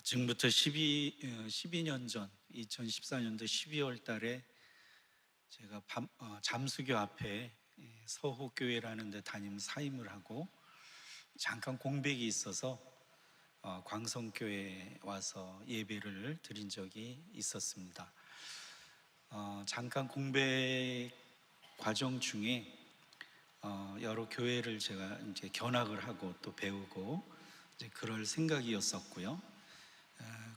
지금부터 12년 전 2014년도 12월 달에 제가 잠수교 앞에 서호교회라는 데 담임 사임을 하고 잠깐 공백이 있어서 광성교회에 와서 예배를 드린 적이 있었습니다. 잠깐 공백 과정 중에 여러 교회를 제가 이제 견학을 하고 또 배우고 이제 그럴 생각이었었고요.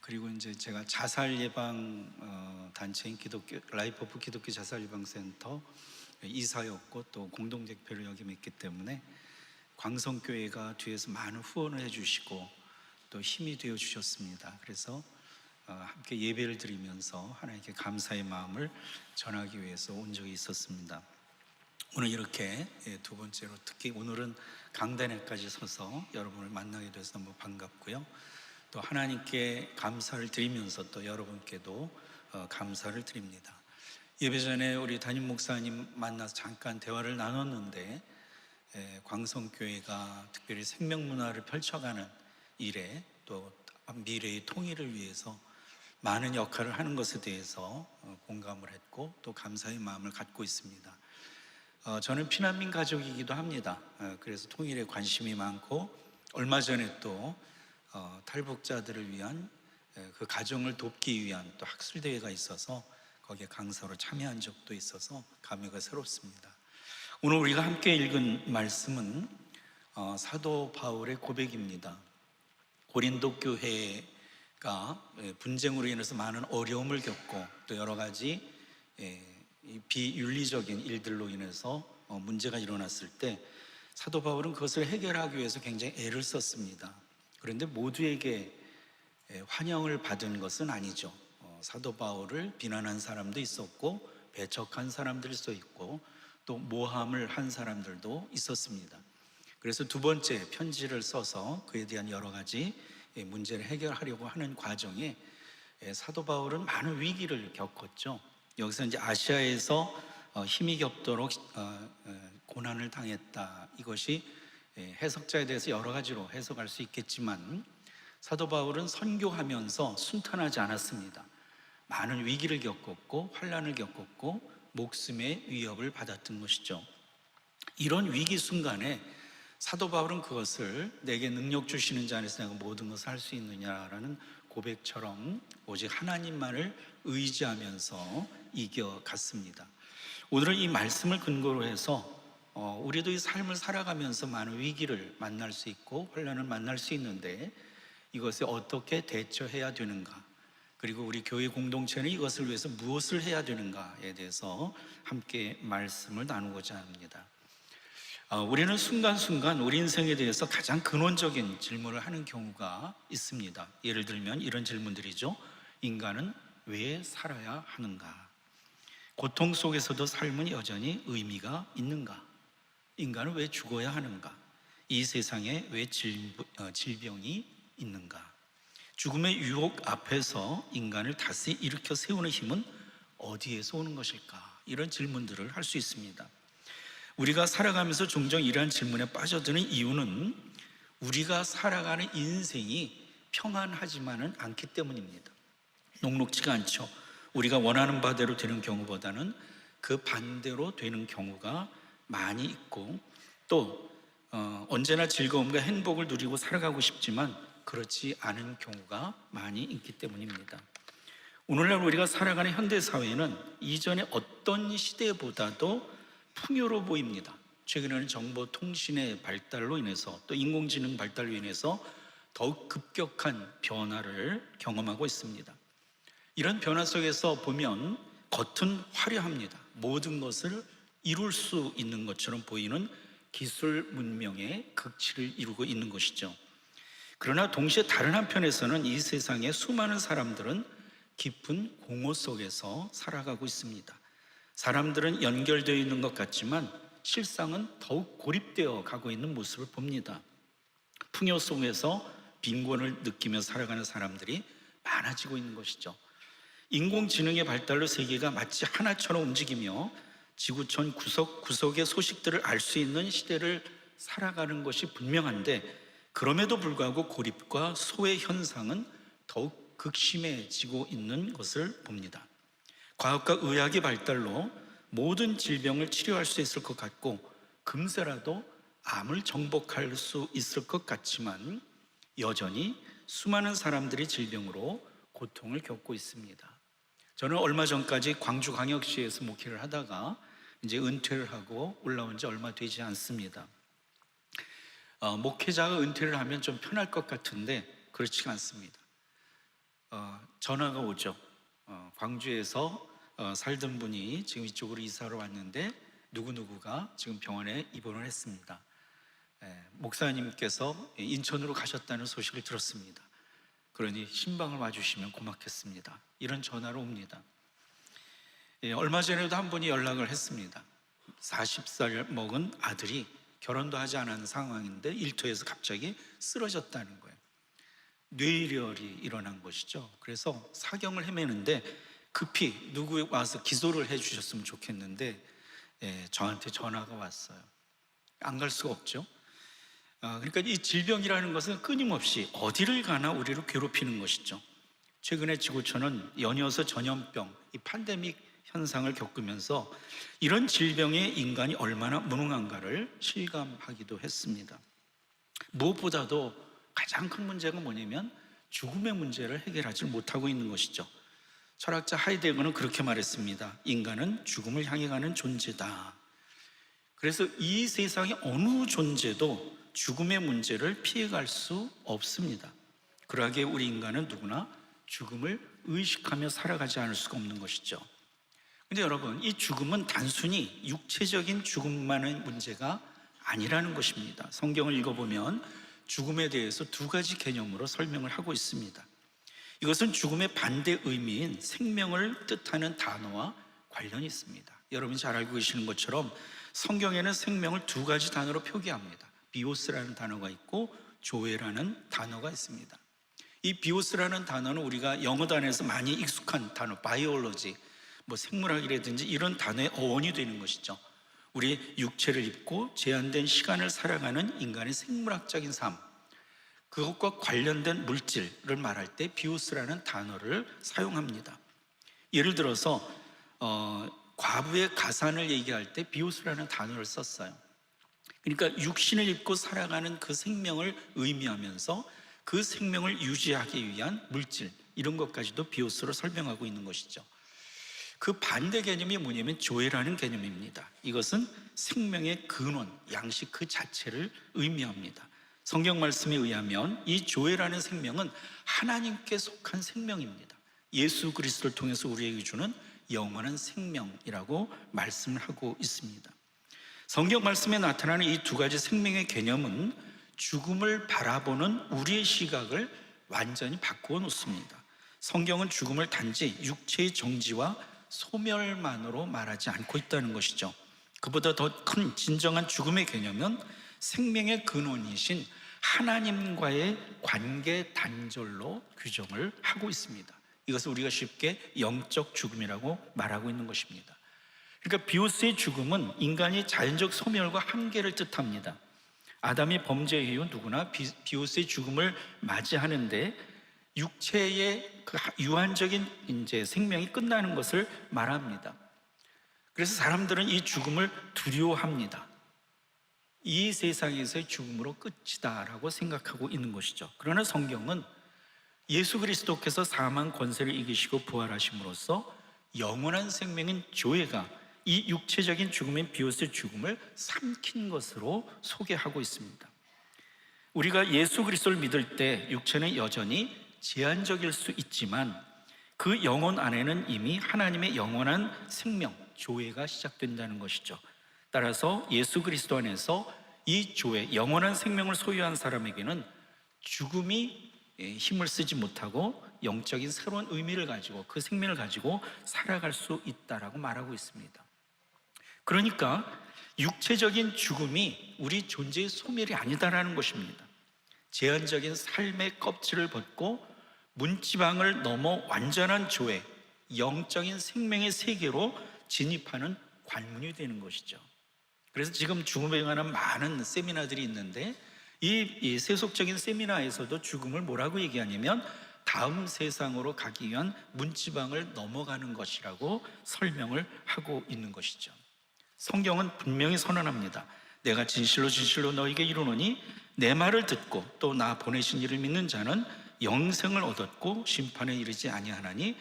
그리고 이제 제가 자살 예방 단체인 라이프 오브 기독교 자살 예방 센터 이사였고 또 공동 대표를 역임했기 때문에 광성교회가 뒤에서 많은 후원을 해주시고 또 힘이 되어 주셨습니다. 그래서 함께 예배를 드리면서 하나님께 감사의 마음을 전하기 위해서 온 적이 있었습니다. 오늘 이렇게 두 번째로 특히 오늘은 강단에까지 서서 여러분을 만나게 돼서 너무 반갑고요. 또 하나님께 감사를 드리면서 또 여러분께도 감사를 드립니다. 예배 전에 우리 담임 목사님 만나서 잠깐 대화를 나눴는데 광성교회가 특별히 생명문화를 펼쳐가는 일에 또 미래의 통일을 위해서 많은 역할을 하는 것에 대해서 공감을 했고 또 감사의 마음을 갖고 있습니다. 저는 피난민 가족이기도 합니다. 그래서 통일에 관심이 많고 얼마 전에 또 탈북자들을 위한 그 가정을 돕기 위한 또 학술대회가 있어서 거기에 강사로 참여한 적도 있어서 감회가 새롭습니다. 오늘 우리가 함께 읽은 말씀은 사도 바울의 고백입니다. 고린도 교회가 분쟁으로 인해서 많은 어려움을 겪고 또 여러 가지 비윤리적인 일들로 인해서 문제가 일어났을 때 사도 바울은 그것을 해결하기 위해서 굉장히 애를 썼습니다. 그런데 모두에게 환영을 받은 것은 아니죠. 사도 바울을 비난한 사람도 있었고 배척한 사람들도 있고 또 모함을 한 사람들도 있었습니다. 그래서 두 번째 편지를 써서 그에 대한 여러 가지 문제를 해결하려고 하는 과정에 사도 바울은 많은 위기를 겪었죠. 여기서 이제 아시아에서 힘이 겹도록 고난을 당했다. 이것이 해석자에 대해서 여러 가지로 해석할 수 있겠지만 사도 바울은 선교하면서 순탄하지 않았습니다. 많은 위기를 겪었고 환난을 겪었고 목숨의 위협을 받았던 것이죠. 이런 위기 순간에 사도 바울은 그것을 내게 능력 주시는 자 안에서 내가 모든 것을 할 수 있느냐라는 고백처럼 오직 하나님만을 의지하면서 이겨갔습니다. 오늘은 이 말씀을 근거로 해서 우리도 이 삶을 살아가면서 많은 위기를 만날 수 있고 환난을 만날 수 있는데 이것에 어떻게 대처해야 되는가, 그리고 우리 교회 공동체는 이것을 위해서 무엇을 해야 되는가에 대해서 함께 말씀을 나누고자 합니다. 우리는 순간순간 우리 인생에 대해서 가장 근원적인 질문을 하는 경우가 있습니다. 예를 들면 이런 질문들이죠. 인간은 왜 살아야 하는가? 고통 속에서도 삶은 여전히 의미가 있는가? 인간은 왜 죽어야 하는가? 이 세상에 왜 질병이 있는가? 죽음의 유혹 앞에서 인간을 다시 일으켜 세우는 힘은 어디에서 오는 것일까? 이런 질문들을 할 수 있습니다. 우리가 살아가면서 종종 이러한 질문에 빠져드는 이유는 우리가 살아가는 인생이 평안하지만은 않기 때문입니다. 녹록지가 않죠. 우리가 원하는 바대로 되는 경우보다는 그 반대로 되는 경우가 많이 있고 또 언제나 즐거움과 행복을 누리고 살아가고 싶지만 그렇지 않은 경우가 많이 있기 때문입니다. 오늘날 우리가 살아가는 현대사회는 이전의 어떤 시대보다도 풍요로워 보입니다. 최근에는 정보통신의 발달로 인해서 또 인공지능 발달로 인해서 더욱 급격한 변화를 경험하고 있습니다. 이런 변화 속에서 보면 겉은 화려합니다. 모든 것을 이룰 수 있는 것처럼 보이는 기술 문명의 극치를 이루고 있는 것이죠. 그러나 동시에 다른 한편에서는 이 세상의 수많은 사람들은 깊은 공허 속에서 살아가고 있습니다. 사람들은 연결되어 있는 것 같지만 실상은 더욱 고립되어 가고 있는 모습을 봅니다. 풍요 속에서 빈곤을 느끼며 살아가는 사람들이 많아지고 있는 것이죠. 인공지능의 발달로 세계가 마치 하나처럼 움직이며 지구촌 구석구석의 소식들을 알 수 있는 시대를 살아가는 것이 분명한데 그럼에도 불구하고 고립과 소외 현상은 더욱 극심해지고 있는 것을 봅니다. 과학과 의학의 발달로 모든 질병을 치료할 수 있을 것 같고 금세라도 암을 정복할 수 있을 것 같지만 여전히 수많은 사람들이 질병으로 고통을 겪고 있습니다. 저는 얼마 전까지 광주광역시에서 목회를 하다가 이제 은퇴를 하고 올라온 지 얼마 되지 않습니다. 목회자가 은퇴를 하면 좀 편할 것 같은데 그렇지가 않습니다. 전화가 오죠. 광주에서 살던 분이 지금 이쪽으로 이사를 왔는데 누구누구가 지금 병원에 입원을 했습니다. 목사님께서 인천으로 가셨다는 소식을 들었습니다. 그러니 신방을 와주시면 고맙겠습니다. 이런 전화로 옵니다. 얼마 전에도 한 분이 연락을 했습니다. 40살 먹은 아들이 결혼도 하지 않은 상황인데 일터에서 갑자기 쓰러졌다는 거예요. 뇌일혈이 일어난 것이죠. 그래서 사경을 헤매는데 급히 누구 와서 기소를 해주셨으면 좋겠는데 저한테 전화가 왔어요. 안 갈 수가 없죠. 그러니까 이 질병이라는 것은 끊임없이 어디를 가나 우리를 괴롭히는 것이죠. 최근에 지구촌은 연이어서 전염병, 이 팬데믹 현상을 겪으면서 이런 질병에 인간이 얼마나 무능한가를 실감하기도 했습니다. 무엇보다도 가장 큰 문제가 뭐냐면 죽음의 문제를 해결하지 못하고 있는 것이죠. 철학자 하이데거는 그렇게 말했습니다. 인간은 죽음을 향해 가는 존재다. 그래서 이 세상의 어느 존재도 죽음의 문제를 피해갈 수 없습니다. 그러기에 우리 인간은 누구나 죽음을 의식하며 살아가지 않을 수가 없는 것이죠. 근데 여러분, 이 죽음은 단순히 육체적인 죽음만의 문제가 아니라는 것입니다. 성경을 읽어보면 죽음에 대해서 두 가지 개념으로 설명을 하고 있습니다. 이것은 죽음의 반대 의미인 생명을 뜻하는 단어와 관련이 있습니다. 여러분이 잘 알고 계시는 것처럼 성경에는 생명을 두 가지 단어로 표기합니다. 비오스라는 단어가 있고 조에라는 단어가 있습니다. 이 비오스라는 단어는 우리가 영어 단어에서 많이 익숙한 단어, 바이올로지, 생물학이라든지 이런 단어의 어원이 되는 것이죠. 우리 육체를 입고 제한된 시간을 살아가는 인간의 생물학적인 삶, 그것과 관련된 물질을 말할 때 비오스라는 단어를 사용합니다. 예를 들어서 과부의 가산을 얘기할 때 비오스라는 단어를 썼어요. 그러니까 육신을 입고 살아가는 그 생명을 의미하면서 그 생명을 유지하기 위한 물질, 이런 것까지도 비오스로 설명하고 있는 것이죠. 그 반대 개념이 뭐냐면 조회라는 개념입니다. 이것은 생명의 근원, 양식 그 자체를 의미합니다. 성경 말씀에 의하면 이 조회라는 생명은 하나님께 속한 생명입니다. 예수 그리스도를 통해서 우리에게 주는 영원한 생명이라고 말씀을 하고 있습니다. 성경 말씀에 나타나는 이 두 가지 생명의 개념은 죽음을 바라보는 우리의 시각을 완전히 바꾸어 놓습니다. 성경은 죽음을 단지 육체의 정지와 소멸만으로 말하지 않고 있다는 것이죠. 그보다 더 큰 진정한 죽음의 개념은 생명의 근원이신 하나님과의 관계 단절로 규정을 하고 있습니다. 이것을 우리가 쉽게 영적 죽음이라고 말하고 있는 것입니다. 그러니까 비오스의 죽음은 인간의 자연적 소멸과 한계를 뜻합니다. 아담이 범죄 이후 누구나 비오스의 죽음을 맞이하는데 육체의 그 유한적인 이제 생명이 끝나는 것을 말합니다. 그래서 사람들은 이 죽음을 두려워합니다. 이 세상에서의 죽음으로 끝이다라고 생각하고 있는 것이죠. 그러나 성경은 예수 그리스도께서 사망 권세를 이기시고 부활하심으로써 영원한 생명인 조회가 이 육체적인 죽음인 비오스의 죽음을 삼킨 것으로 소개하고 있습니다. 우리가 예수 그리스도를 믿을 때 육체는 여전히 제한적일 수 있지만 그 영혼 안에는 이미 하나님의 영원한 생명, 조회가 시작된다는 것이죠. 따라서 예수 그리스도 안에서 이 조회, 영원한 생명을 소유한 사람에게는 죽음이 힘을 쓰지 못하고 영적인 새로운 의미를 가지고 그 생명을 가지고 살아갈 수 있다라고 말하고 있습니다. 그러니까 육체적인 죽음이 우리 존재의 소멸이 아니다라는 것입니다. 제한적인 삶의 껍질을 벗고 문지방을 넘어 완전한 조회, 영적인 생명의 세계로 진입하는 관문이 되는 것이죠. 그래서 지금 죽음에 관한 많은 세미나들이 있는데 이 세속적인 세미나에서도 죽음을 뭐라고 얘기하냐면 다음 세상으로 가기 위한 문지방을 넘어가는 것이라고 설명을 하고 있는 것이죠. 성경은 분명히 선언합니다. 내가 진실로 진실로 너에게 이르노니 내 말을 듣고 또 나 보내신 이를 믿는 자는 영생을 얻었고 심판에 이르지 아니하나니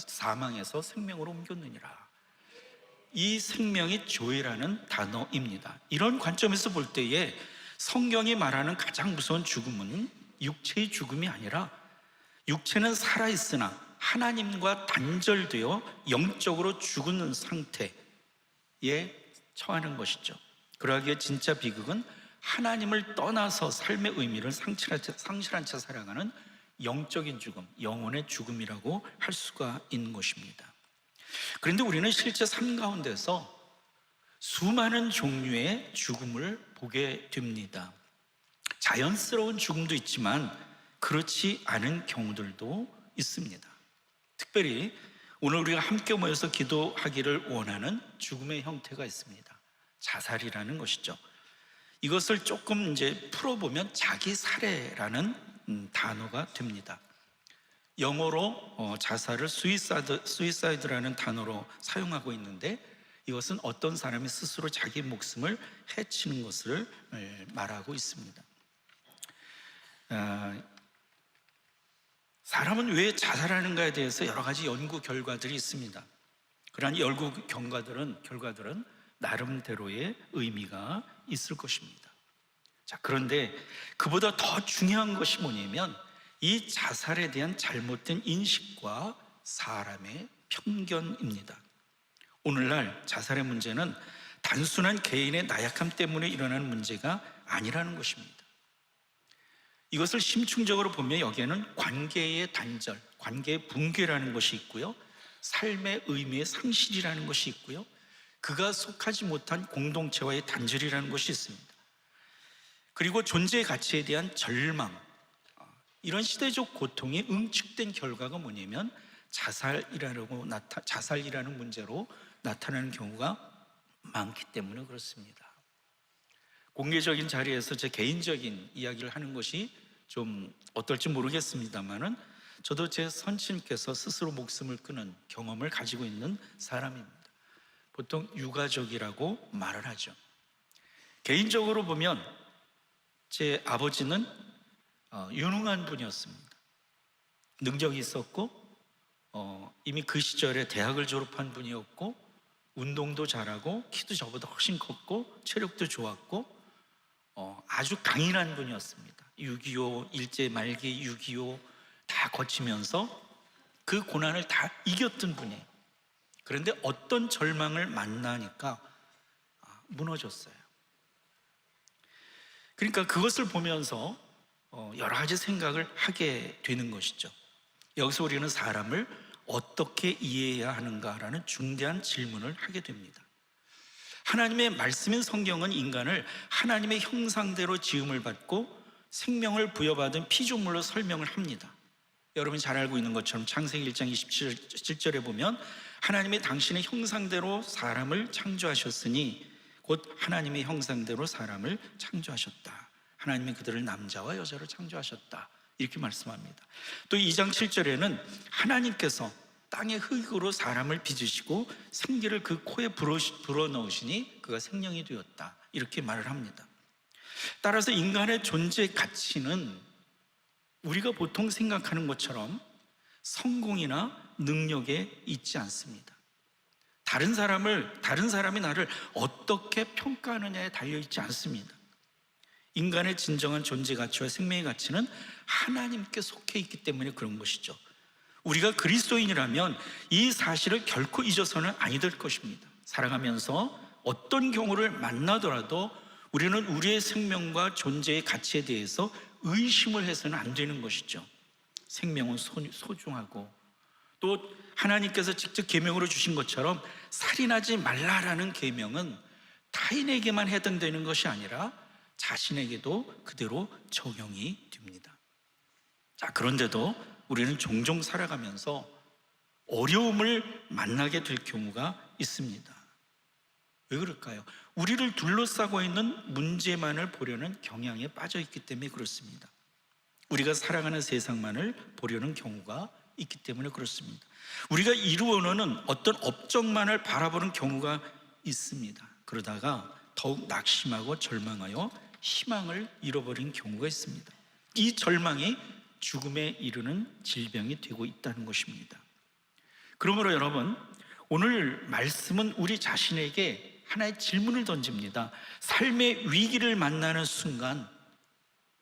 사망에서 생명으로 옮겼느니라. 이 생명이 조이라는 단어입니다. 이런 관점에서 볼 때에 성경이 말하는 가장 무서운 죽음은 육체의 죽음이 아니라 육체는 살아있으나 하나님과 단절되어 영적으로 죽은 상태에 처하는 것이죠. 그러기에 진짜 비극은 하나님을 떠나서 삶의 의미를 상실한 채 살아가는 영적인 죽음, 영혼의 죽음이라고 할 수가 있는 것입니다. 그런데 우리는 실제 삶 가운데서 수많은 종류의 죽음을 보게 됩니다. 자연스러운 죽음도 있지만 그렇지 않은 경우들도 있습니다. 특별히 오늘 우리가 함께 모여서 기도하기를 원하는 죽음의 형태가 있습니다. 자살이라는 것이죠. 이것을 조금 이제 풀어보면 자기 살해라는 단어가 됩니다. 영어로 자살을 수이사이드라는 단어로 사용하고 있는데 이것은 어떤 사람이 스스로 자기 목숨을 해치는 것을 말하고 있습니다. 사람은 왜 자살하는가에 대해서 여러 가지 연구 결과들이 있습니다. 그러한 연구 결과들은 나름대로의 의미가 있을 것입니다. 자, 그런데 그보다 더 중요한 것이 뭐냐면 이 자살에 대한 잘못된 인식과 사람의 편견입니다. 오늘날 자살의 문제는 단순한 개인의 나약함 때문에 일어나는 문제가 아니라는 것입니다. 이것을 심층적으로 보면 여기에는 관계의 단절, 관계의 붕괴라는 것이 있고요, 삶의 의미의 상실이라는 것이 있고요, 그가 속하지 못한 공동체와의 단절이라는 것이 있습니다. 그리고 존재의 가치에 대한 절망, 이런 시대적 고통이 응축된 결과가 뭐냐면 자살이라는 문제로 나타나는 경우가 많기 때문에 그렇습니다. 공개적인 자리에서 제 개인적인 이야기를 하는 것이 좀 어떨지 모르겠습니다만은 저도 제 선친께서 스스로 목숨을 끊은 경험을 가지고 있는 사람입니다. 보통 유가족이라고 말을 하죠. 개인적으로 보면 제 아버지는 유능한 분이었습니다. 능력이 있었고 이미 그 시절에 대학을 졸업한 분이었고 운동도 잘하고 키도 저보다 훨씬 컸고 체력도 좋았고 아주 강인한 분이었습니다. 6.25 일제 말기 6.25 다 거치면서 그 고난을 다 이겼던 분이에요. 그런데 어떤 절망을 만나니까 무너졌어요. 그러니까 그것을 보면서 여러 가지 생각을 하게 되는 것이죠. 여기서 우리는 사람을 어떻게 이해해야 하는가라는 중대한 질문을 하게 됩니다. 하나님의 말씀인 성경은 인간을 하나님의 형상대로 지음을 받고 생명을 부여받은 피조물로 설명을 합니다. 여러분이 잘 알고 있는 것처럼 창세기 1장 27절에 보면 하나님이 당신의 형상대로 사람을 창조하셨으니 곧 하나님의 형상대로 사람을 창조하셨다. 하나님이 그들을 남자와 여자로 창조하셨다. 이렇게 말씀합니다. 또 2장 7절에는 하나님께서 땅의 흙으로 사람을 빚으시고 생기를 그 코에 불어넣으시니 그가 생명이 되었다. 이렇게 말을 합니다. 따라서 인간의 존재 가치는 우리가 보통 생각하는 것처럼 성공이나 능력에 있지 않습니다. 다른 사람이 나를 어떻게 평가하느냐에 달려있지 않습니다. 인간의 진정한 존재 가치와 생명의 가치는 하나님께 속해 있기 때문에 그런 것이죠. 우리가 그리스도인이라면 이 사실을 결코 잊어서는 아니 될 것입니다. 살아가면서 어떤 경우를 만나더라도 우리는 우리의 생명과 존재의 가치에 대해서 의심을 해서는 안 되는 것이죠. 생명은 소중하고 또 하나님께서 직접 계명으로 주신 것처럼 살인하지 말라라는 계명은 타인에게만 해당되는 것이 아니라 자신에게도 그대로 적용이 됩니다. 자, 그런데도 우리는 종종 살아가면서 어려움을 만나게 될 경우가 있습니다. 왜 그럴까요? 우리를 둘러싸고 있는 문제만을 보려는 경향에 빠져 있기 때문에 그렇습니다. 우리가 살아가는 세상만을 보려는 경우가 있기 때문에 그렇습니다. 우리가 이루어놓는 어떤 업적만을 바라보는 경우가 있습니다. 그러다가 더욱 낙심하고 절망하여 희망을 잃어버린 경우가 있습니다. 이 절망이 죽음에 이르는 질병이 되고 있다는 것입니다. 그러므로 여러분, 오늘 말씀은 우리 자신에게 하나의 질문을 던집니다. 삶의 위기를 만나는 순간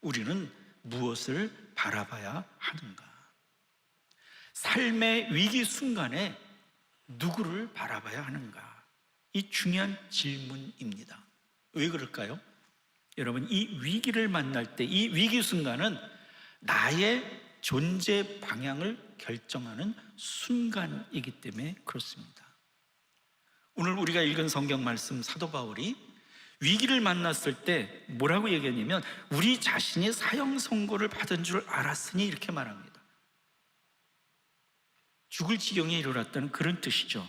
우리는 무엇을 바라봐야 하는가? 삶의 위기 순간에 누구를 바라봐야 하는가? 이 중요한 질문입니다. 왜 그럴까요? 여러분, 이 위기를 만날 때 이 위기 순간은 나의 존재 방향을 결정하는 순간이기 때문에 그렇습니다. 오늘 우리가 읽은 성경 말씀, 사도 바울이 위기를 만났을 때 뭐라고 얘기했냐면 우리 자신이 사형 선고를 받은 줄 알았으니 이렇게 말합니다. 죽을 지경에 이르렀다는 그런 뜻이죠.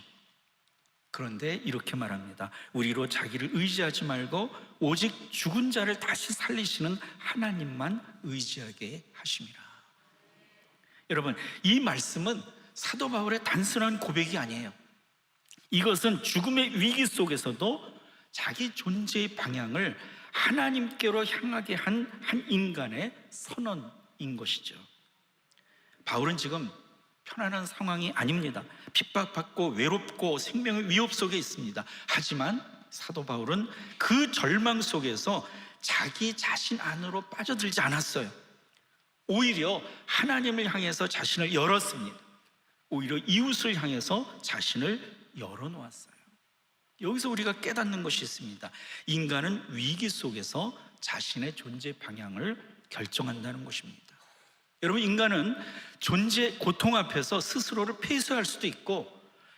그런데 이렇게 말합니다. 우리로 자기를 의지하지 말고 오직 죽은 자를 다시 살리시는 하나님만 의지하게 하심이라. 여러분, 이 말씀은 사도 바울의 단순한 고백이 아니에요. 이것은 죽음의 위기 속에서도 자기 존재의 방향을 하나님께로 향하게 한 인간의 선언인 것이죠. 바울은 지금 편안한 상황이 아닙니다. 핍박받고 외롭고 생명의 위협 속에 있습니다. 하지만 사도 바울은 그 절망 속에서 자기 자신 안으로 빠져들지 않았어요. 오히려 하나님을 향해서 자신을 열었습니다. 오히려 이웃을 향해서 자신을 열어놓았어요. 여기서 우리가 깨닫는 것이 있습니다. 인간은 위기 속에서 자신의 존재 방향을 결정한다는 것입니다. 여러분, 인간은 존재 고통 앞에서 스스로를 폐쇄할 수도 있고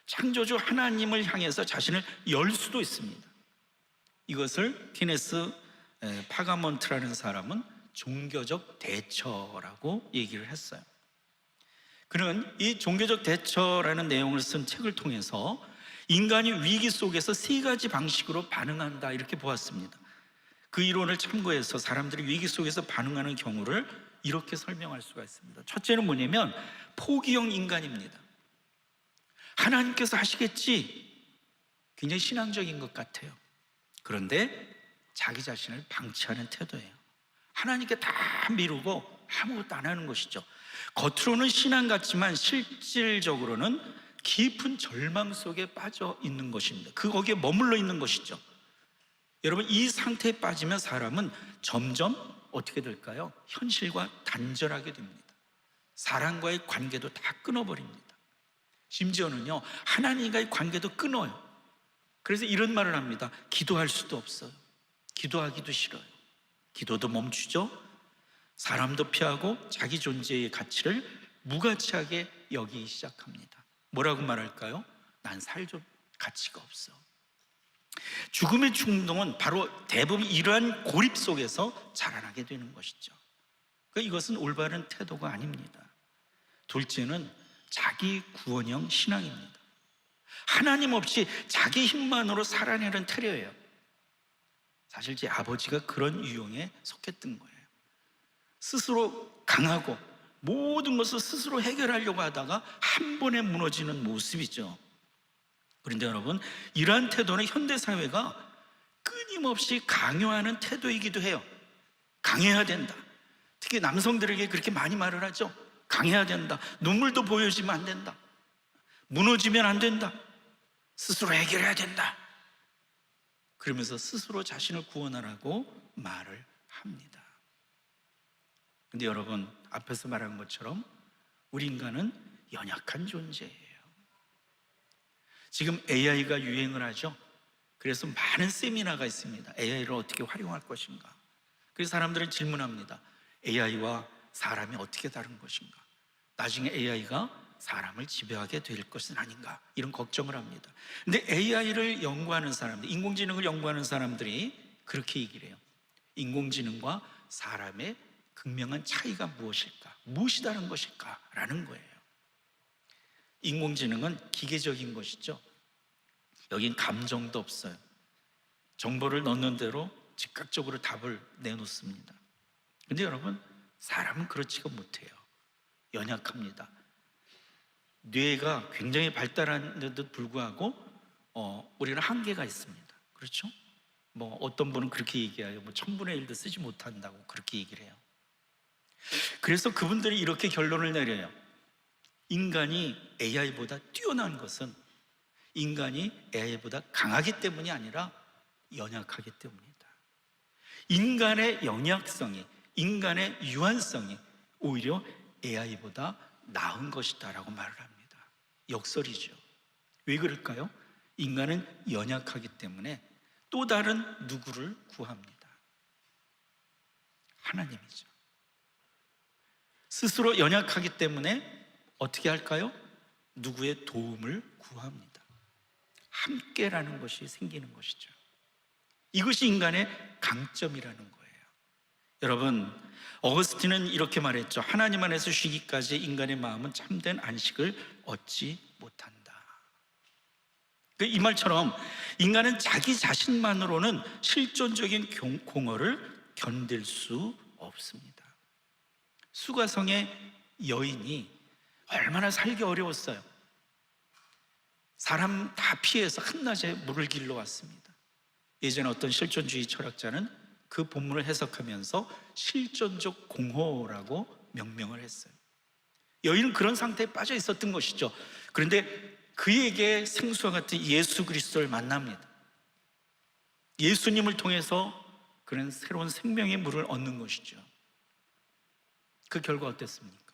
창조주 하나님을 향해서 자신을 열 수도 있습니다. 이것을 케네스 파가몬트라는 사람은 종교적 대처라고 얘기를 했어요. 그는 이 종교적 대처라는 내용을 쓴 책을 통해서 인간이 위기 속에서 세 가지 방식으로 반응한다 이렇게 보았습니다. 그 이론을 참고해서 사람들이 위기 속에서 반응하는 경우를 이렇게 설명할 수가 있습니다. 첫째는 뭐냐면 포기형 인간입니다. 하나님께서 하시겠지, 굉장히 신앙적인 것 같아요. 그런데 자기 자신을 방치하는 태도예요. 하나님께 다 미루고 아무것도 안 하는 것이죠. 겉으로는 신앙 같지만 실질적으로는 깊은 절망 속에 빠져 있는 것입니다. 거기에 머물러 있는 것이죠. 여러분, 이 상태에 빠지면 사람은 점점 어떻게 될까요? 현실과 단절하게 됩니다. 사람과의 관계도 다 끊어버립니다. 심지어는요, 하나님과의 관계도 끊어요. 그래서 이런 말을 합니다. 기도할 수도 없어요. 기도하기도 싫어요. 기도도 멈추죠. 사람도 피하고 자기 존재의 가치를 무가치하게 여기기 시작합니다. 뭐라고 말할까요? 난 살줄 가치가 없어. 죽음의 충동은 바로 대부분 이러한 고립 속에서 자라나게 되는 것이죠. 그러니까 이것은 올바른 태도가 아닙니다. 둘째는 자기 구원형 신앙입니다. 하나님 없이 자기 힘만으로 살아내는 태도예요. 사실 제 아버지가 그런 유형에 속했던 거예요. 스스로 강하고 모든 것을 스스로 해결하려고 하다가 한 번에 무너지는 모습이죠. 그런데 여러분, 이러한 태도는 현대사회가 끊임없이 강요하는 태도이기도 해요. 강해야 된다. 특히 남성들에게 그렇게 많이 말을 하죠. 강해야 된다. 눈물도 보여주면 안 된다. 무너지면 안 된다. 스스로 해결해야 된다. 그러면서 스스로 자신을 구원하라고 말을 합니다. 근데 여러분, 앞에서 말한 것처럼 우리 인간은 연약한 존재예요. 지금 AI가 유행을 하죠. 그래서 많은 세미나가 있습니다. AI를 어떻게 활용할 것인가. 그래서 사람들은 질문합니다. AI와 사람이 어떻게 다른 것인가. 나중에 AI가 사람을 지배하게 될 것은 아닌가, 이런 걱정을 합니다. 근데 AI를 연구하는 사람들, 인공지능을 연구하는 사람들이 그렇게 얘기를 해요. 인공지능과 사람의 극명한 차이가 무엇일까? 무엇이 다른 것일까? 라는 거예요. 인공지능은 기계적인 것이죠. 여긴 감정도 없어요. 정보를 넣는 대로 즉각적으로 답을 내놓습니다. 근데 여러분, 사람은 그렇지가 못해요. 연약합니다. 뇌가 굉장히 발달하는데도 불구하고 우리는 한계가 있습니다. 그렇죠? 뭐 어떤 분은 그렇게 얘기해요. 뭐 1000분의 1도 쓰지 못한다고 그렇게 얘기를 해요. 그래서 그분들이 이렇게 결론을 내려요. 인간이 AI보다 뛰어난 것은 인간이 AI보다 강하기 때문이 아니라 연약하기 때문이다. 인간의 연약성이, 인간의 유한성이 오히려 AI보다 나은 것이다 라고 말을 합니다. 역설이죠. 왜 그럴까요? 인간은 연약하기 때문에 또 다른 누구를 구합니다. 하나님이죠. 스스로 연약하기 때문에 어떻게 할까요? 누구의 도움을 구합니다. 함께라는 것이 생기는 것이죠. 이것이 인간의 강점이라는 거예요. 여러분, 어거스틴은 이렇게 말했죠. 하나님 안에서 쉬기까지 인간의 마음은 참된 안식을 얻지 못한다. 이 말처럼 인간은 자기 자신만으로는 실존적인 공허를 견딜 수 없습니다. 수가성의 여인이 얼마나 살기 어려웠어요. 사람 다 피해서 한낮에 물을 길러 왔습니다. 예전에 어떤 실존주의 철학자는 그 본문을 해석하면서 실존적 공허라고 명명을 했어요. 여인은 그런 상태에 빠져 있었던 것이죠. 그런데 그에게 생수와 같은 예수 그리스도를 만납니다. 예수님을 통해서 그는 새로운 생명의 물을 얻는 것이죠. 그 결과 어땠습니까?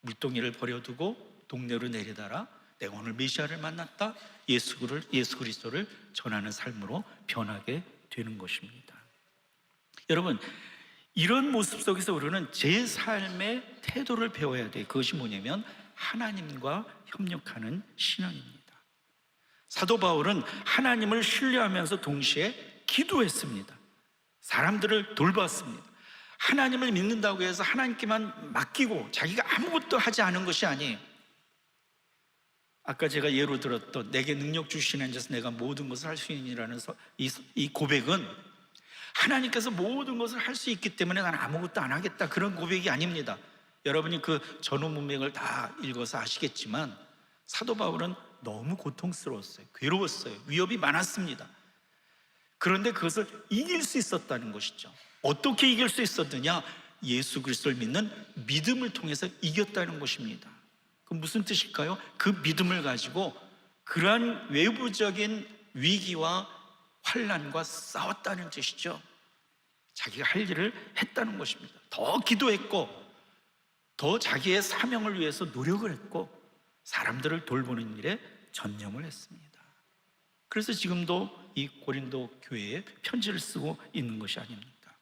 물동이를 버려두고 동네로 내려달아 내가 오늘 메시아를 만났다, 예수 그리스도를 전하는 삶으로 변하게 되는 것입니다. 여러분, 이런 모습 속에서 우리는 제 삶의 태도를 배워야 돼요. 그것이 뭐냐면 하나님과 협력하는 신앙입니다. 사도 바울은 하나님을 신뢰하면서 동시에 기도했습니다. 사람들을 돌봤습니다. 하나님을 믿는다고 해서 하나님께만 맡기고 자기가 아무것도 하지 않은 것이 아니에요. 아까 제가 예로 들었던 내게 능력 주시는 자에서 내가 모든 것을 할 수 있느니라는 이 고백은 하나님께서 모든 것을 할 수 있기 때문에 난 아무것도 안 하겠다, 그런 고백이 아닙니다. 여러분이 그 전후 문맥을 다 읽어서 아시겠지만 사도 바울은 너무 고통스러웠어요. 괴로웠어요. 위협이 많았습니다. 그런데 그것을 이길 수 있었다는 것이죠. 어떻게 이길 수 있었느냐? 예수 그리스도를 믿는 믿음을 통해서 이겼다는 것입니다. 그럼 무슨 뜻일까요? 그 믿음을 가지고 그러한 외부적인 위기와 환난과 싸웠다는 뜻이죠. 자기가 할 일을 했다는 것입니다. 더 기도했고 더 자기의 사명을 위해서 노력을 했고 사람들을 돌보는 일에 전념을 했습니다. 그래서 지금도 이 고린도 교회에 편지를 쓰고 있는 것이 아닙니까?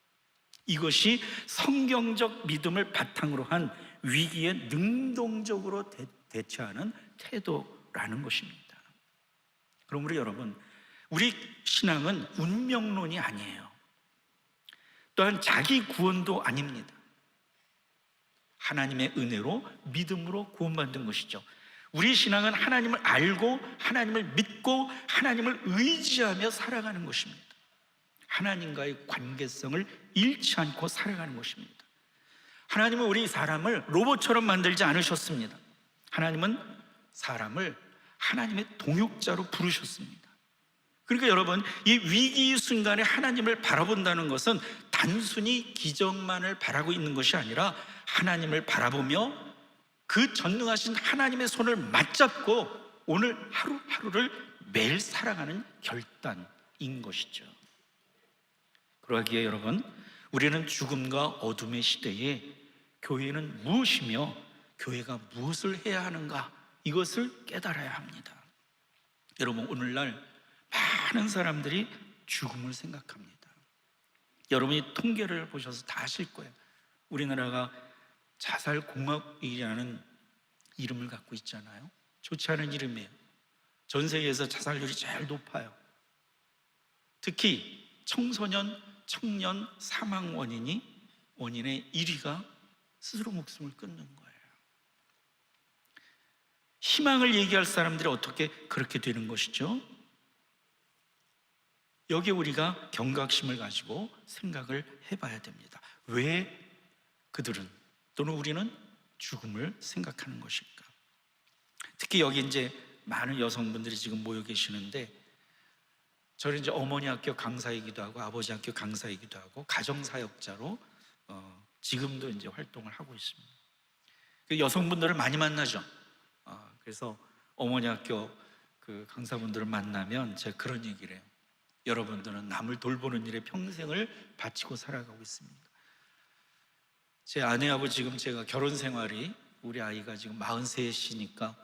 이것이 성경적 믿음을 바탕으로 한 위기에 능동적으로 대처하는 태도라는 것입니다. 그럼 여러분, 우리 신앙은 운명론이 아니에요. 또한 자기 구원도 아닙니다. 하나님의 은혜로 믿음으로 구원받은 것이죠. 우리 신앙은 하나님을 알고 하나님을 믿고 하나님을 의지하며 살아가는 것입니다. 하나님과의 관계성을 잃지 않고 살아가는 것입니다. 하나님은 우리 사람을 로봇처럼 만들지 않으셨습니다. 하나님은 사람을 하나님의 동역자로 부르셨습니다. 그러니까 여러분, 이 위기 순간에 하나님을 바라본다는 것은 단순히 기적만을 바라고 있는 것이 아니라 하나님을 바라보며 그 전능하신 하나님의 손을 맞잡고 오늘 하루하루를 매일 살아가는 결단인 것이죠. 그러기에 여러분, 우리는 죽음과 어둠의 시대에 교회는 무엇이며 교회가 무엇을 해야 하는가, 이것을 깨달아야 합니다. 여러분, 오늘날 많은 사람들이 죽음을 생각합니다. 여러분이 통계를 보셔서 다 아실 거예요. 우리나라가 자살공학이라는 이름을 갖고 있잖아요. 좋지 않은 이름이에요. 전 세계에서 자살률이 제일 높아요. 특히 청년 사망 원인의 1위가 스스로 목숨을 끊는 거예요. 희망을 얘기할 사람들이 어떻게 그렇게 되는 것이죠? 여기에 우리가 경각심을 가지고 생각을 해봐야 됩니다. 왜 그들은 또는 우리는 죽음을 생각하는 것일까? 특히 여기 이제 많은 여성분들이 지금 모여 계시는데, 저는 이제 어머니 학교 강사이기도 하고 아버지 학교 강사이기도 하고 가정사역자로 지금도 이제 활동을 하고 있습니다. 그 여성분들을 많이 만나죠. 그래서 어머니 학교 그 강사분들을 만나면 제가 그런 얘기를 해요. 여러분들은 남을 돌보는 일에 평생을 바치고 살아가고 있습니다. 제 아내하고 지금 제가 결혼 생활이, 우리 아이가 지금 43이니까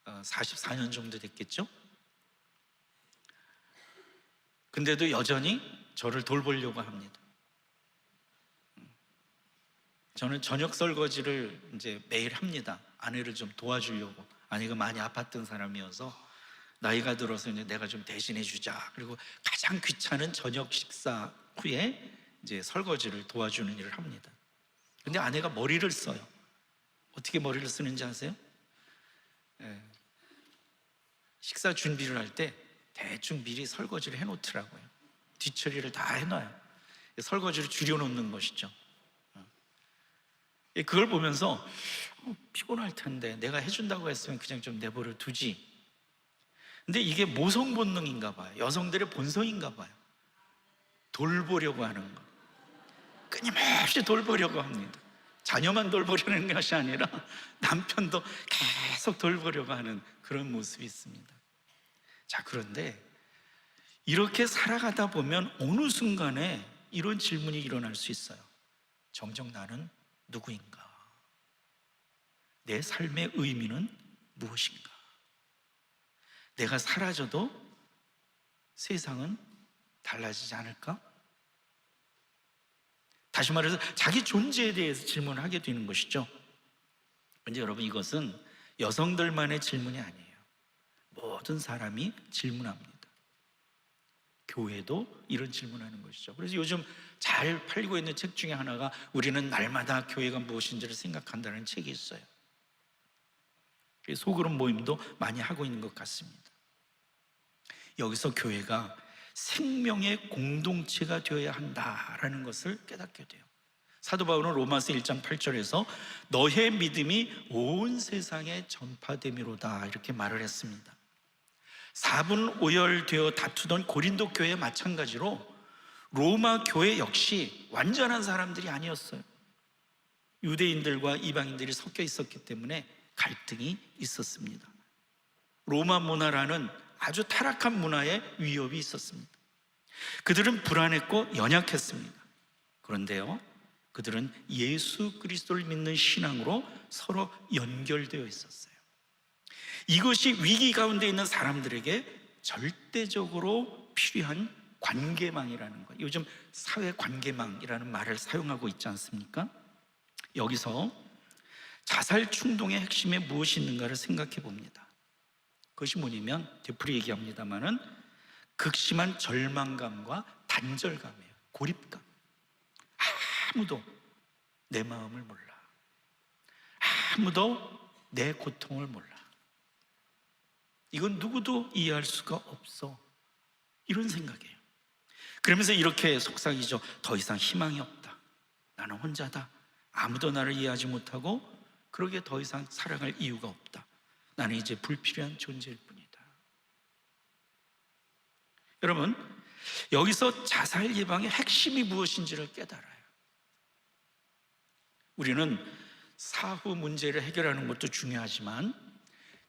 44년 정도 됐겠죠? 근데도 여전히 저를 돌보려고 합니다. 저는 저녁 설거지를 이제 매일 합니다. 아내를 좀 도와주려고. 아내가 많이 아팠던 사람이어서 나이가 들어서 이제 내가 좀 대신해 주자. 그리고 가장 귀찮은 저녁 식사 후에 이제 설거지를 도와주는 일을 합니다. 근데 아내가 머리를 써요. 어떻게 머리를 쓰는지 아세요? 식사 준비를 할 때 대충 미리 설거지를 해놓더라고요. 뒤처리를 다 해놔요. 설거지를 줄여놓는 것이죠. 그걸 보면서 피곤할 텐데 내가 해준다고 했으면 그냥 좀 내버려 두지. 근데 이게 모성 본능인가 봐요. 여성들의 본성인가 봐요. 돌보려고 하는 거, 끊임없이 돌보려고 합니다. 자녀만 돌보려는 것이 아니라 남편도 계속 돌보려고 하는 그런 모습이 있습니다. 자, 그런데 이렇게 살아가다 보면 어느 순간에 이런 질문이 일어날 수 있어요. 정녕 나는 누구인가? 내 삶의 의미는 무엇인가? 내가 사라져도 세상은 달라지지 않을까? 다시 말해서 자기 존재에 대해서 질문을 하게 되는 것이죠. 근데 여러분, 이것은 여성들만의 질문이 아니에요. 모든 사람이 질문합니다. 교회도 이런 질문하는 것이죠. 그래서 요즘 잘 팔리고 있는 책 중에 하나가 우리는 날마다 교회가 무엇인지를 생각한다는 책이 있어요. 소그룹 모임도 많이 하고 있는 것 같습니다. 여기서 교회가 생명의 공동체가 되어야 한다라는 것을 깨닫게 돼요. 사도 바울은 로마서 1장 8절에서 너의 믿음이 온 세상에 전파됨이로다 이렇게 말을 했습니다. 사분오열되어 다투던 고린도 교회 마찬가지로 로마 교회 역시 완전한 사람들이 아니었어요. 유대인들과 이방인들이 섞여 있었기 때문에 갈등이 있었습니다. 로마 문화라는 아주 타락한 문화에 위협이 있었습니다. 그들은 불안했고 연약했습니다. 그런데요, 그들은 예수 그리스도를 믿는 신앙으로 서로 연결되어 있었어요. 이것이 위기 가운데 있는 사람들에게 절대적으로 필요한 관계망이라는 것. 요즘 사회 관계망이라는 말을 사용하고 있지 않습니까? 여기서 자살 충동의 핵심에 무엇이 있는가를 생각해 봅니다. 그것이 뭐냐면 되풀이 얘기합니다마는 극심한 절망감과 단절감이에요. 고립감. 아무도 내 마음을 몰라. 아무도 내 고통을 몰라. 이건 누구도 이해할 수가 없어. 이런 생각이에요. 그러면서 이렇게 속삭이죠. 더 이상 희망이 없다. 나는 혼자다. 아무도 나를 이해하지 못하고 그러기에 더 이상 살아갈 이유가 없다. 나는 이제 불필요한 존재일 뿐이다. 여러분, 여기서 자살 예방의 핵심이 무엇인지를 깨달아요. 우리는 사후 문제를 해결하는 것도 중요하지만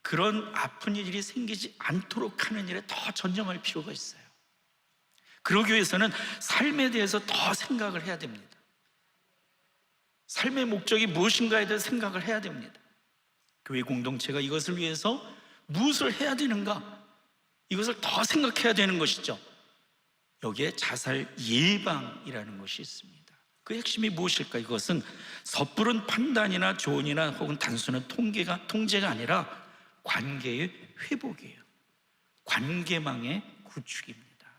그런 아픈 일이 생기지 않도록 하는 일에 더 전념할 필요가 있어요. 그러기 위해서는 삶에 대해서 더 생각을 해야 됩니다. 삶의 목적이 무엇인가에 대해서 생각을 해야 됩니다. 교회 공동체가 이것을 위해서 무엇을 해야 되는가? 이것을 더 생각해야 되는 것이죠. 여기에 자살 예방이라는 것이 있습니다. 그 핵심이 무엇일까? 이것은 섣부른 판단이나 조언이나 혹은 단순한 통제가 아니라 관계의 회복이에요. 관계망의 구축입니다.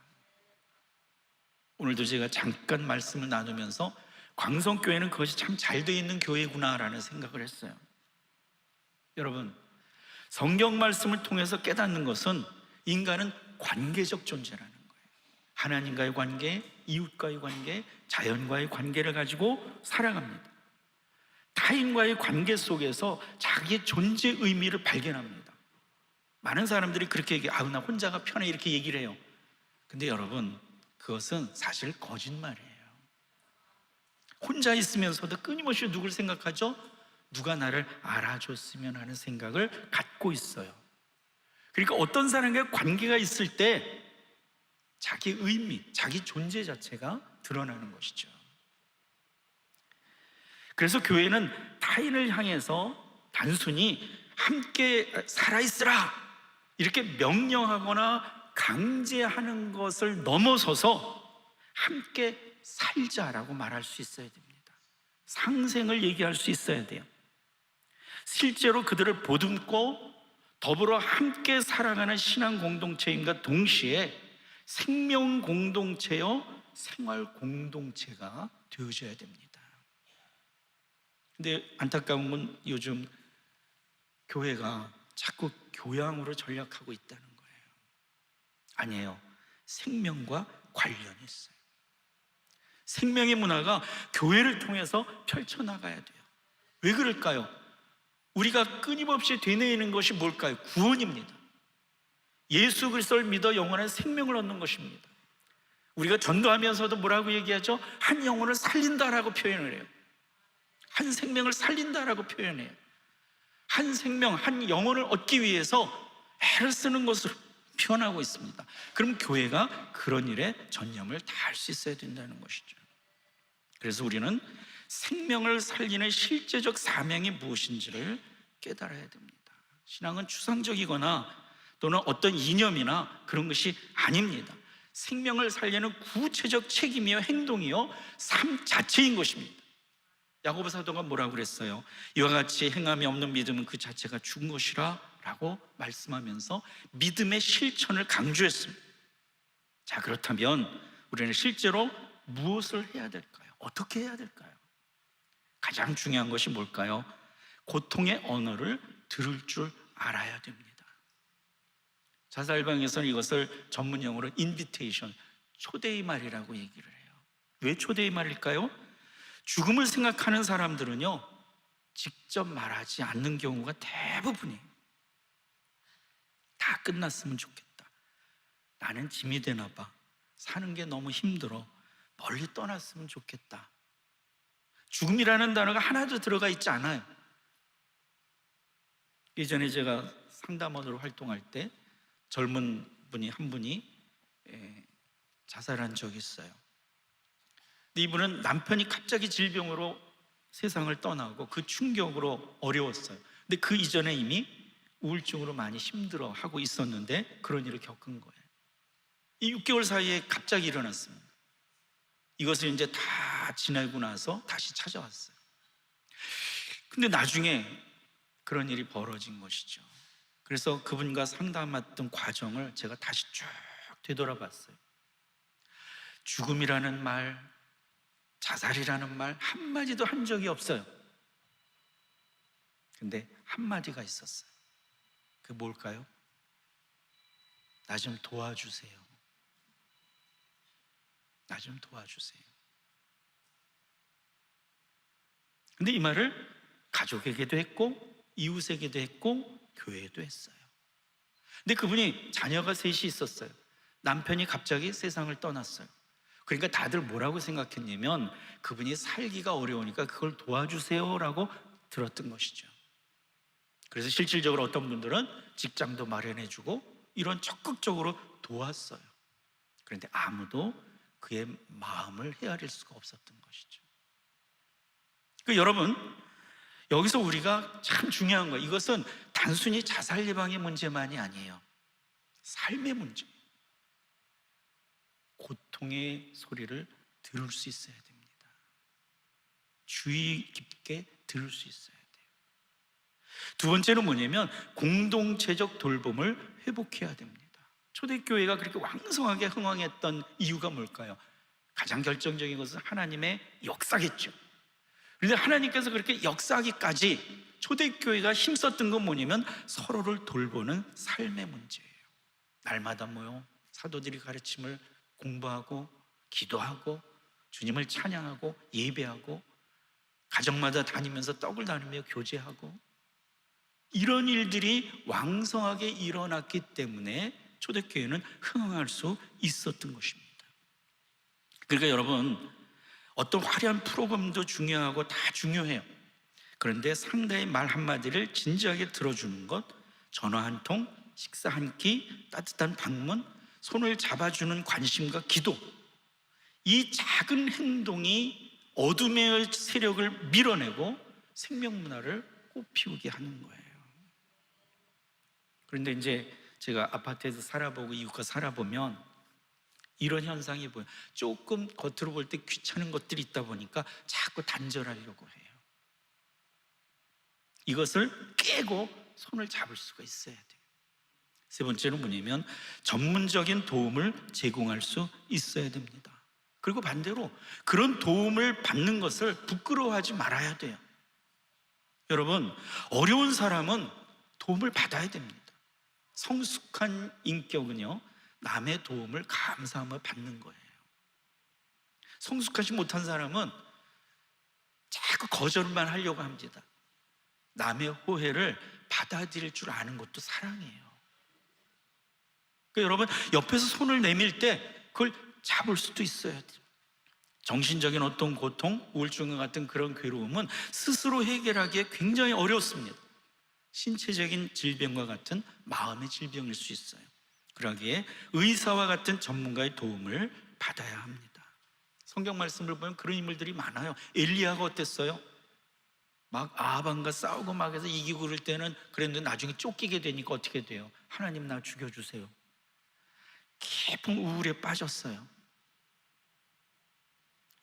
오늘도 제가 잠깐 말씀을 나누면서 광성교회는 그것이 참 잘 되어 있는 교회구나라는 생각을 했어요. 여러분, 성경 말씀을 통해서 깨닫는 것은 인간은 관계적 존재라는 거예요. 하나님과의 관계, 이웃과의 관계, 자연과의 관계를 가지고 살아갑니다. 타인과의 관계 속에서 자기의 존재 의미를 발견합니다. 많은 사람들이 그렇게 얘기해요. 나 혼자가 편해, 이렇게 얘기를 해요. 근데 여러분, 그것은 사실 거짓말이에요. 혼자 있으면서도 끊임없이 누굴 생각하죠? 누가 나를 알아줬으면 하는 생각을 갖고 있어요. 그러니까 어떤 사람과 관계가 있을 때 자기 의미, 자기 존재 자체가 드러나는 것이죠. 그래서 교회는 타인을 향해서 단순히 함께 살아있으라 이렇게 명령하거나 강제하는 것을 넘어서서 함께 살자라고 말할 수 있어야 됩니다. 상생을 얘기할 수 있어야 돼요. 실제로 그들을 보듬고 더불어 함께 살아가는 신앙 공동체인가 동시에 생명 공동체요, 생활 공동체가 되어져야 됩니다. 근데 안타까운 건 요즘 교회가 자꾸 교양으로 전락하고 있다는 거예요. 아니에요. 생명과 관련이 있어요. 생명의 문화가 교회를 통해서 펼쳐나가야 돼요. 왜 그럴까요? 우리가 끊임없이 되뇌이는 것이 뭘까요? 구원입니다. 예수 그리스도를 믿어 영원한 생명을 얻는 것입니다. 우리가 전도하면서도 뭐라고 얘기하죠? 한 영혼을 살린다라고 표현을 해요. 한 생명을 살린다라고 표현해요. 한 생명, 한 영혼을 얻기 위해서 애를 쓰는 것으로 표현하고 있습니다. 그럼 교회가 그런 일에 전념을 다할 수 있어야 된다는 것이죠. 그래서 우리는 생명을 살리는 실제적 사명이 무엇인지를 깨달아야 됩니다. 신앙은 추상적이거나 또는 어떤 이념이나 그런 것이 아닙니다. 생명을 살리는 구체적 책임이요, 행동이요, 삶 자체인 것입니다. 야고보 사도가 뭐라고 그랬어요? 이와 같이 행함이 없는 믿음은 그 자체가 죽은 것이라 라고 말씀하면서 믿음의 실천을 강조했습니다. 자, 그렇다면 우리는 실제로 무엇을 해야 될까요? 어떻게 해야 될까요? 가장 중요한 것이 뭘까요? 고통의 언어를 들을 줄 알아야 됩니다. 자살방에서는 이것을 전문용어로 인비테이션, 초대의 말이라고 얘기를 해요. 왜 초대의 말일까요? 죽음을 생각하는 사람들은요, 직접 말하지 않는 경우가 대부분이에요. 다 끝났으면 좋겠다. 나는 짐이 되나 봐. 사는 게 너무 힘들어. 멀리 떠났으면 좋겠다. 죽음이라는 단어가 하나도 들어가 있지 않아요. 예전에 제가 상담원으로 활동할 때 젊은 분이 한 분이 자살한 적이 있어요. 근데 이분은 남편이 갑자기 질병으로 세상을 떠나고 그 충격으로 어려웠어요. 근데 그 이전에 이미 우울증으로 많이 힘들어하고 있었는데 그런 일을 겪은 거예요. 이 6개월 사이에 갑자기 일어났습니다. 이것을 이제 다 지나고 나서 다시 찾아왔어요. 근데 나중에 그런 일이 벌어진 것이죠. 그래서 그분과 상담했던 과정을 제가 다시 쭉 되돌아봤어요. 죽음이라는 말, 자살이라는 말 한마디도 한 적이 없어요. 근데 한마디가 있었어요. 그게 뭘까요? 나 좀 도와주세요. 나 좀 도와주세요. 근데 이 말을 가족에게도 했고 이웃에게도 했고 교회에도 했어요. 근데 그분이 자녀가 셋이 있었어요. 남편이 갑자기 세상을 떠났어요. 그러니까 다들 뭐라고 생각했냐면 그분이 살기가 어려우니까 그걸 도와주세요라고 들었던 것이죠. 그래서 실질적으로 어떤 분들은 직장도 마련해주고 이런 적극적으로 도왔어요. 그런데 아무도 그의 마음을 헤아릴 수가 없었던 것이죠. 그러니까 여러분, 여기서 우리가 참 중요한 거예요. 이것은 단순히 자살 예방의 문제만이 아니에요. 삶의 문제. 고통의 소리를 들을 수 있어야 됩니다. 주의 깊게 들을 수 있어야 돼요. 두 번째는 뭐냐면 공동체적 돌봄을 회복해야 됩니다. 초대교회가 그렇게 왕성하게 흥왕했던 이유가 뭘까요? 가장 결정적인 것은 하나님의 역사겠죠. 그런데 하나님께서 그렇게 역사하기까지 초대교회가 힘썼던 건 뭐냐면 서로를 돌보는 삶의 문제예요. 날마다 모여 사도들이 가르침을 공부하고 기도하고 주님을 찬양하고 예배하고 가정마다 다니면서 떡을 나누며 교제하고, 이런 일들이 왕성하게 일어났기 때문에 초대교회는 흥황할 수 있었던 것입니다. 그러니까 여러분, 어떤 화려한 프로그램도 중요하고 다 중요해요. 그런데 상대의 말 한마디를 진지하게 들어주는 것, 전화 한 통, 식사 한 끼, 따뜻한 방문, 손을 잡아주는 관심과 기도, 이 작은 행동이 어둠의 세력을 밀어내고 생명 문화를 꽃피우게 하는 거예요. 그런데 이제 제가 아파트에서 살아보고 이웃과 살아보면 이런 현상이 보여요. 조금 겉으로 볼 때 귀찮은 것들이 있다 보니까 자꾸 단절하려고 해요. 이것을 깨고 손을 잡을 수가 있어야 돼요. 세 번째는 뭐냐면 전문적인 도움을 제공할 수 있어야 됩니다. 그리고 반대로 그런 도움을 받는 것을 부끄러워하지 말아야 돼요. 여러분, 어려운 사람은 도움을 받아야 됩니다. 성숙한 인격은요, 남의 도움을 감사하며 받는 거예요. 성숙하지 못한 사람은 자꾸 거절만 하려고 합니다. 남의 호혜를 받아들일 줄 아는 것도 사랑이에요. 그러니까 여러분, 옆에서 손을 내밀 때 그걸 잡을 수도 있어야 돼요. 정신적인 어떤 고통, 우울증과 같은 그런 괴로움은 스스로 해결하기에 굉장히 어렵습니다. 신체적인 질병과 같은 마음의 질병일 수 있어요. 그러기에 의사와 같은 전문가의 도움을 받아야 합니다. 성경 말씀을 보면 그런 인물들이 많아요. 엘리야가 어땠어요? 막 아합과 싸우고 막 해서 이기고 그럴 때는 그랬는데 나중에 쫓기게 되니까 어떻게 돼요? 하나님 나 죽여주세요. 깊은 우울에 빠졌어요.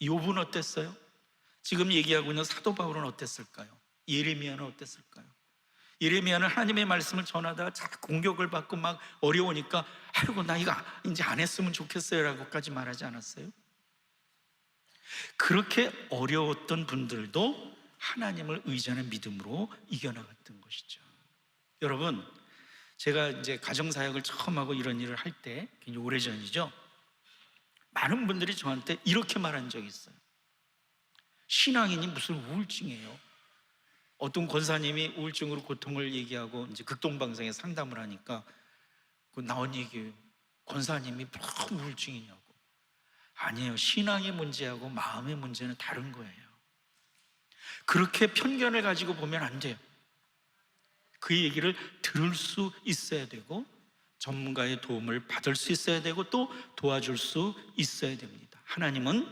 욥은 어땠어요? 지금 얘기하고 있는 사도 바울은 어땠을까요? 예레미야는 어땠을까요? 예레미야는 하나님의 말씀을 전하다가 자꾸 공격을 받고 막 어려우니까 아이고 나 이거 이제 안 했으면 좋겠어요 라고까지 말하지 않았어요? 그렇게 어려웠던 분들도 하나님을 의지하는 믿음으로 이겨나갔던 것이죠. 여러분, 제가 이제 가정사역을 처음 하고 이런 일을 할 때 굉장히 오래전이죠. 많은 분들이 저한테 이렇게 말한 적이 있어요. 신앙인이 무슨 우울증이에요? 어떤 권사님이 우울증으로 고통을 얘기하고 이제 극동방송에 상담을 하니까 그 나온 얘기예요. 권사님이 무슨 우울증이냐고. 아니에요. 신앙의 문제하고 마음의 문제는 다른 거예요. 그렇게 편견을 가지고 보면 안 돼요. 그 얘기를 들을 수 있어야 되고 전문가의 도움을 받을 수 있어야 되고 또 도와줄 수 있어야 됩니다. 하나님은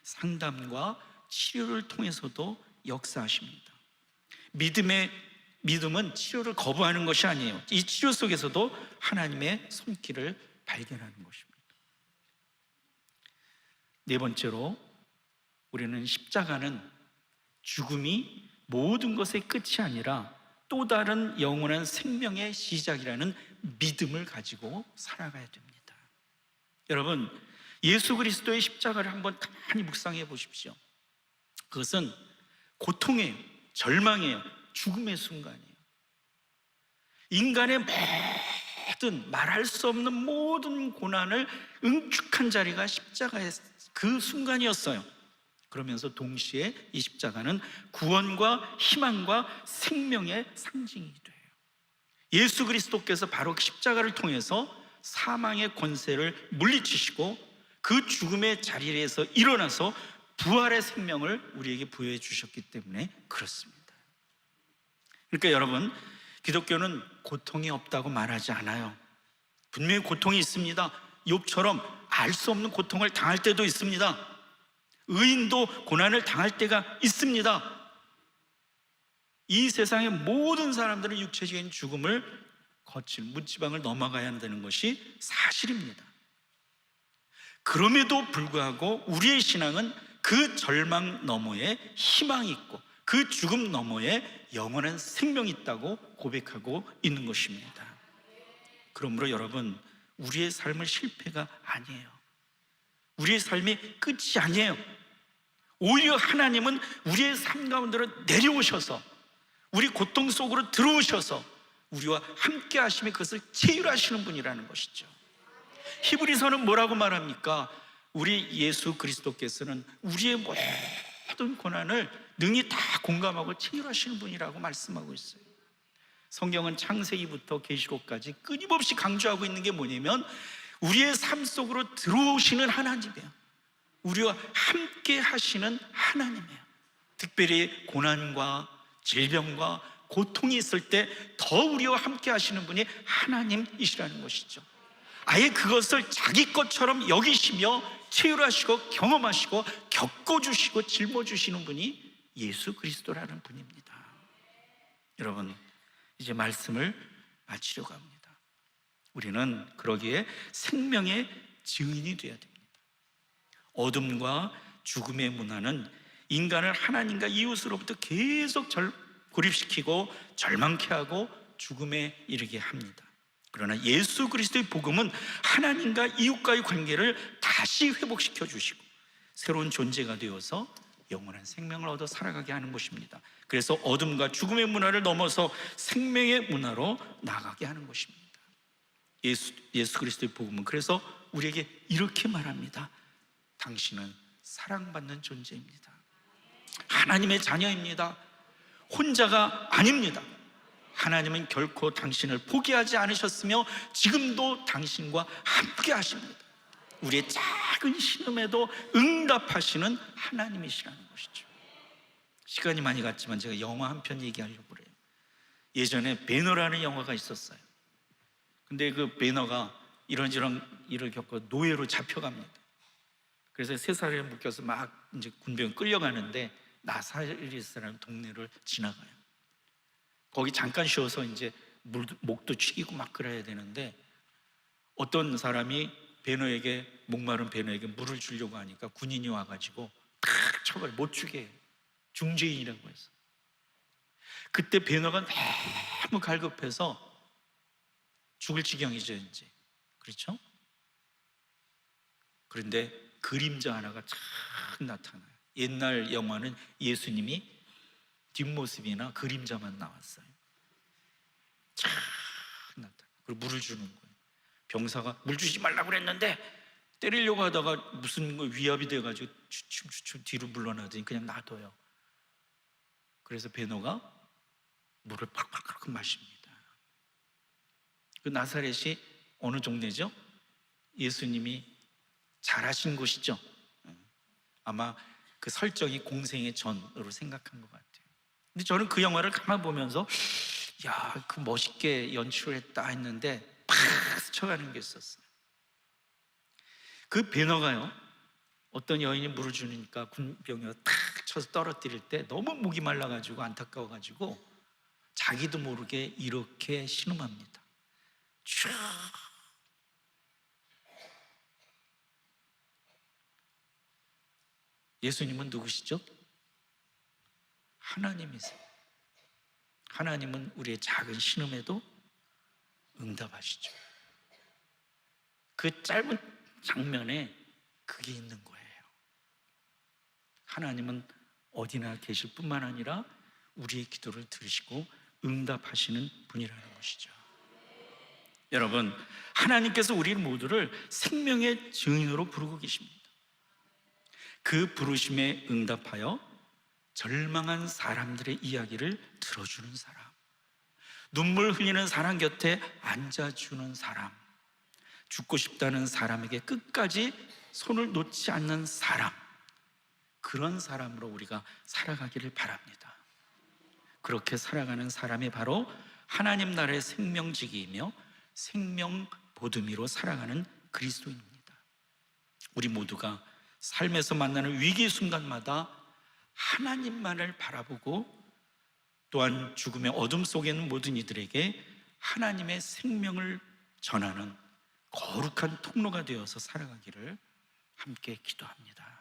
상담과 치료를 통해서도 역사하십니다. 믿음은 치료를 거부하는 것이 아니에요. 이 치료 속에서도 하나님의 손길을 발견하는 것입니다. 네 번째로 우리는 십자가는 죽음이 모든 것의 끝이 아니라 또 다른 영원한 생명의 시작이라는 믿음을 가지고 살아가야 됩니다. 여러분, 예수 그리스도의 십자가를 한번 가만히 묵상해 보십시오. 그것은 고통이에요. 절망이에요. 죽음의 순간이에요. 인간의 모든 말할 수 없는 모든 고난을 응축한 자리가 십자가의 그 순간이었어요. 그러면서 동시에 이 십자가는 구원과 희망과 생명의 상징이기도 해요. 예수 그리스도께서 바로 십자가를 통해서 사망의 권세를 물리치시고 그 죽음의 자리에서 일어나서 부활의 생명을 우리에게 부여해 주셨기 때문에 그렇습니다. 그러니까 여러분, 기독교는 고통이 없다고 말하지 않아요. 분명히 고통이 있습니다. 욥처럼 알 수 없는 고통을 당할 때도 있습니다. 의인도 고난을 당할 때가 있습니다. 이 세상의 모든 사람들은 육체적인 죽음을 거칠 문지방을 넘어가야 한다는 것이 사실입니다. 그럼에도 불구하고 우리의 신앙은 그 절망 너머에 희망이 있고 그 죽음 너머에 영원한 생명이 있다고 고백하고 있는 것입니다. 그러므로 여러분, 우리의 삶은 실패가 아니에요. 우리의 삶이 끝이 아니에요. 오히려 하나님은 우리의 삶 가운데로 내려오셔서 우리 고통 속으로 들어오셔서 우리와 함께 하시며 그것을 체휼하시는 분이라는 것이죠. 히브리서는 뭐라고 말합니까? 우리 예수 그리스도께서는 우리의 모든 고난을 능히 다 공감하고 체휼하시는 분이라고 말씀하고 있어요. 성경은 창세기부터 계시록까지 끊임없이 강조하고 있는 게 뭐냐면 우리의 삶 속으로 들어오시는 하나님이에요. 우리와 함께 하시는 하나님이에요. 특별히 고난과 질병과 고통이 있을 때 더 우리와 함께 하시는 분이 하나님이시라는 것이죠. 아예 그것을 자기 것처럼 여기시며 체휼하시고 경험하시고 겪어주시고 짊어주시는 분이 예수 그리스도라는 분입니다. 여러분, 이제 말씀을 마치려고 합니다. 우리는 그러기에 생명의 증인이 되어야 됩니다. 어둠과 죽음의 문화는 인간을 하나님과 이웃으로부터 계속 고립시키고 절망케 하고 죽음에 이르게 합니다. 그러나 예수 그리스도의 복음은 하나님과 이웃과의 관계를 다시 회복시켜 주시고 새로운 존재가 되어서 영원한 생명을 얻어 살아가게 하는 것입니다. 그래서 어둠과 죽음의 문화를 넘어서 생명의 문화로 나가게 하는 것입니다. 예수 그리스도의 복음은 그래서 우리에게 이렇게 말합니다. 당신은 사랑받는 존재입니다. 하나님의 자녀입니다. 혼자가 아닙니다. 하나님은 결코 당신을 포기하지 않으셨으며 지금도 당신과 함께 하십니다. 우리의 작은 신음에도 응답하시는 하나님이시라는 것이죠. 시간이 많이 갔지만 제가 영화 한 편 얘기하려고 그래요. 예전에 배너라는 영화가 있었어요. 근데 그 배너가 이런저런 일을 겪고 노예로 잡혀갑니다. 그래서 3살에 묶여서 막 이제 군병 끌려가는데 나사렛이라는 동네를 지나가요. 거기 잠깐 쉬어서 이제 목도 축이고 막 그래야 되는데 어떤 사람이 배너에게, 목마른 배너에게 물을 주려고 하니까 군인이 와가지고 탁 쳐버려. 못 주게 해요. 중죄인이라고 해서. 그때 배너가 너무 갈급해서 죽을 지경이죠 이제. 그렇죠? 그런데 그림자 하나가 착 나타나요. 옛날 영화는 예수님이 뒷모습이나 그림자만 나왔어요. 착 나타나요. 그리고 물을 주는 거예요. 병사가 물 주지 말라고 그랬는데 때리려고 하다가 무슨 위압이 돼가지고 추춤추춤 뒤로 물러나더니 그냥 놔둬요. 그래서 베노가 물을 팍팍팍 마십니다. 그 나사렛이 어느 동네죠? 예수님이 잘하신 곳이죠. 아마 그 설정이 공생의 전으로 생각한 것 같아요. 근데 저는 그 영화를 가만 보면서 야, 그 멋있게 연출했다 했는데 팍 스쳐가는 게 있었어요. 그 배너가요, 어떤 여인이 물을 주니까 군병이가 탁 쳐서 떨어뜨릴 때 너무 목이 말라가지고 안타까워가지고 자기도 모르게 이렇게 신음합니다. 촤. 예수님은 누구시죠? 하나님이세요. 하나님은 우리의 작은 신음에도 응답하시죠. 그 짧은 장면에 그게 있는 거예요. 하나님은 어디나 계실 뿐만 아니라 우리의 기도를 들으시고 응답하시는 분이라는 것이죠. 여러분, 하나님께서 우리 모두를 생명의 증인으로 부르고 계십니다. 그 부르심에 응답하여 절망한 사람들의 이야기를 들어주는 사람, 눈물 흘리는 사람 곁에 앉아주는 사람, 죽고 싶다는 사람에게 끝까지 손을 놓지 않는 사람, 그런 사람으로 우리가 살아가기를 바랍니다. 그렇게 살아가는 사람이 바로 하나님 나라의 생명지기이며 생명보듬이로 살아가는 그리스도인입니다. 우리 모두가 삶에서 만나는 위기 순간마다 하나님만을 바라보고 또한 죽음의 어둠 속에 있는 모든 이들에게 하나님의 생명을 전하는 거룩한 통로가 되어서 살아가기를 함께 기도합니다.